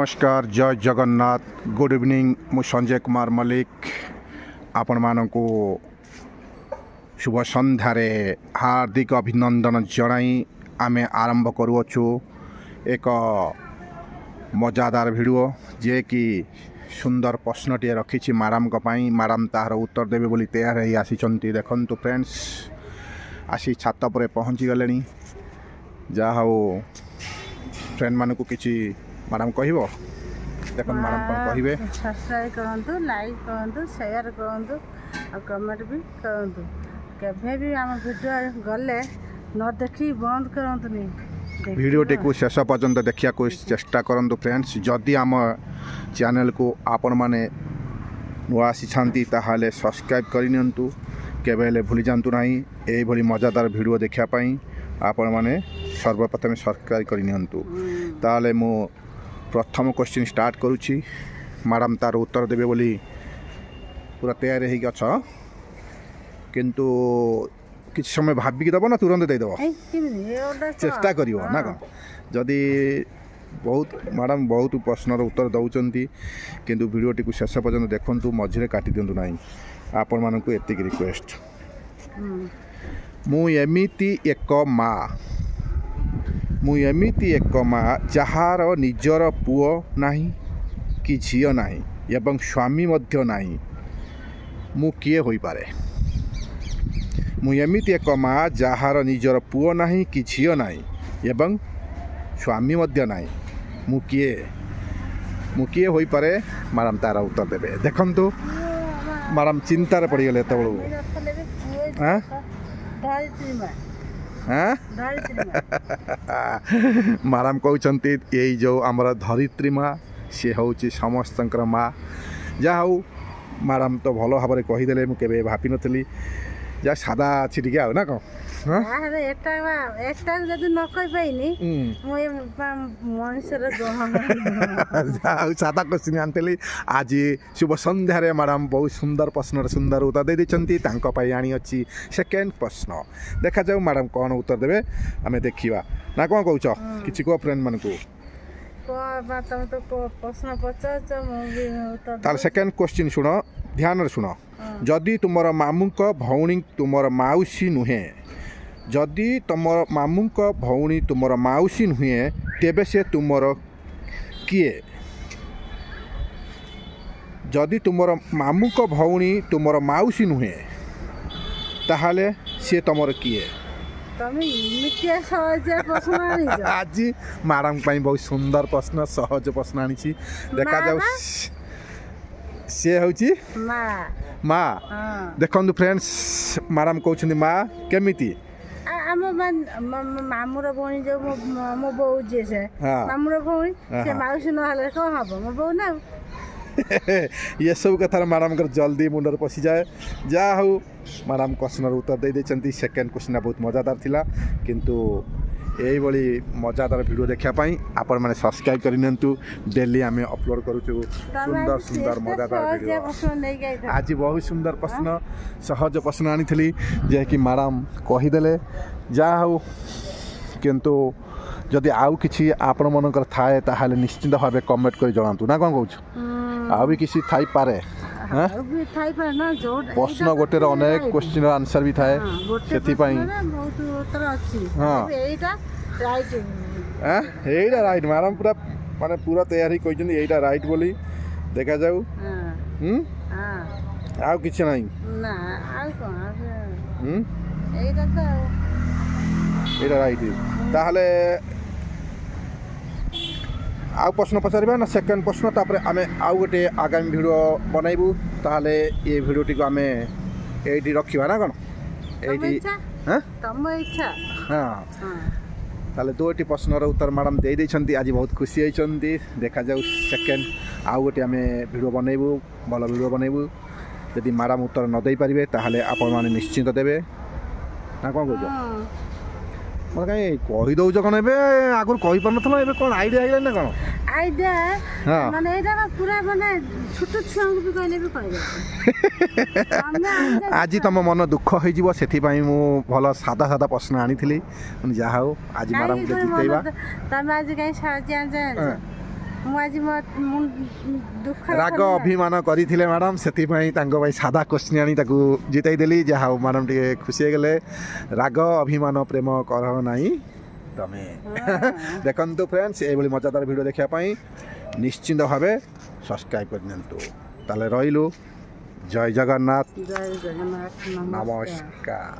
नमस्कार जय Jagannath good evening मु संजय कुमार मल्लिक आपण मानकु शुभ संध्यारे हार्दिक अभिनंदन जनाई आमे आरंभ करुअछु एक मजादार वीडियो जे कि सुंदर प्रश्नटे रखी मैडम मैडम तार उत्तर देवे बोली तैयार ही आसी देखंतु फ्रेंड्स आसी छात पर पहुँची गले जा हो फ्रेंड मानकु किछि मैडम कहबो देखो मैडम कौन कहिबे सब्सक्राइब करंतु लाइक करंतु शेयर करंतु और कमेंट भी करंतु केभे भी हम वीडियो गले न देखी बंद करंतु नहीं वीडियो टेकु शेष पर्यंत देखिया को चेष्टा करंतु फ्रेंड्स जदि आम चैनल को आपण माने नुआ आसी छांती ताहाले सब्सक्राइब करिनियंतु केबेले भूली जांतु नाही एई भली मजादार वीडियो देखिया पई आपण माने सर्वप्रथम सब्सक्राइब करिनियंतु ताहाले मो प्रथम क्वेश्चन स्टार्ट करुच्ची मैडम तार उत्तर देवे बोली पूरा तैयार हो गछ किंतु किछ समय भाबिक दब ना तुरंत देदेव चेष्टा करियो ना कौन जदि बहुत मैडम बहुत प्रश्नर उत्तर दौरान किंतु वीडियो टी शेष पर्यंत देखंतु मझे काटी दिंतु ना आपण मानक एतिक रिक्वेस्ट मु एमिति एक माँ मु एमिति एक माँ जार निजर पुओ नाही कि झियो नाही एवं स्वामी मध्य नाही मु किए होई पारे मु एमिति एक माँ जार निजर पुओ नाही कि झियो नाही एवं स्वामी मध्य नाही मु किए होई पारे मैडम तार उत्तर देबे देखंतु मैडम चिंतार पड़ गले तबळू हां हाँ मैडम कहते यही जो आमर धरित्री माँ सी हूँ समस्त माँ जहा हूँ मैडम तो भल भाव में कहीदे मुझे भावी नी जहाँ सादा अच्छी टे आ ना कौन सादा क्वेश्चन आनी आज शुभ संध्यारे मैडम बहुत सुंदर प्रश्न सुंदर उत्तर दे देती आनी अच्छी सेकेंड प्रश्न देखा जाऊ मैडम कौन उत्तर देवे आम देखा ना कौन कौच कि कह फ्रेंड मान को सेकेंड क्वेश्चन शुण ध्यान शुण जदि तुमर मामूक भौणी तुमर माउसी नुहे जदि तुम मामूक भौणी तुमर माउसी नुहे तेबे से तुमर किए जदि तुमर मामूक भौणी तुमर माउसी नुहे ताहाले से तुमर किए आज मैडम बहुत सुंदर प्रश्न सहज प्रश्न आनी देखा जाऊ सी हूँ माँ देखु फ्रेंड्स मैडम कहते माँ केमिति मामूर भौणी जो मो बो जी से मामूर भौणी से मौसी ना कौन हम मो बो ना ये सब कथार मैडम कर जल्दी मुंडर पशि जाए जहा हूँ मैडम क्वेश्चन उत्तर दे देते सेकेंड क्वेश्चन बहुत मजादार थिला किंतु यही मजादार वीडियो देखापी आपण मैंने सब्सक्राइब करनियंतु डेली आम अपलोड करूँ सुंदर सुंदर मजादार वीडियो आज बहुत सुंदर प्रश्न सहज प्रश्न आनी जे कि मैडम कहीदे जहा हूँ किंतु जदि आउ किसी आपण मनकर थाए ताहाले निश्चिंत भाव कमेंट कर जनातु ना कौन कहूँ आ भी किसी थाई पारे प्रश्न गोटे अनेक क्वेश्चन आंसर भी थाए से राइट मैडम पूरा माने पूरा तैयारी कहते यहीटा राइट बोली देखा जाऊ आ किसी ना एटा राइट ताहले आउ प्रश्न पचार ना सेकेंड प्रश्न तापर आम आउ गोटे आगामी वीडियो बनइबू ताहले ये वीडियो टी को आम ये रखा ना कौन हाँ ताले दुईटी प्रश्नर उत्तर मैडम दे देछंती आज बहुत खुशी होती देखा जाऊ सेकेंड आउ गोटे आम वीडियो बनइबू भल वीडियो बनइबू यदि मैडम उत्तर न दे पारे ताहले आपण माने निश्चिंत देवे ना कौन कह मैं कहीं कहीदौच कौन आगुरी कही पार ना कौन आइडिया है ना कौन आइडिया माने एटा पूरा माने छोट छुआ भी कहले भी कहि आज तुम मन दुख हो जीवो सेथि पई मु भल सादा सादा प्रश्न आनी थिली जा हो आज मैडम के जितेबा तमे आज कहीं साजा जाय ମୁଁ ଆଜି ମୋ ଦୁଃଖ ରାଗ ଅଭିମାନ କରିଥିଲେ ମ୍ୟାଡ଼ାମ୍ ସେଥିପାଇଁ ତାଙ୍କ ପାଇଁ ସାଧା କୋଶ୍ଚିନ୍ ଆଣି ତାକୁ ଜିତେଇ ଦେଲି ଯାହା ହଉ ମ୍ୟାଡ଼ାମ୍ ଟିକେ ଖୁସି ହେଇଗଲେ ରାଗ ଅଭିମାନ ପ୍ରେମ କର ନାହିଁ ତମେ ଦେଖନ୍ତୁ ଫ୍ରେଣ୍ଡସ୍ ଏଇଭଳି ମଜାଦାର ଭିଡ଼ିଓ ଦେଖିବା ପାଇଁ ନିଶ୍ଚିନ୍ତ ଭାବେ ସବସ୍କ୍ରାଇବ୍ କରିନିଅନ୍ତୁ ତାହେଲେ ରହିଲୁ ଜୟ ଜଗନ୍ନାଥ ଜୟ ଜଗନ୍ନାଥ ନମସ୍କାର।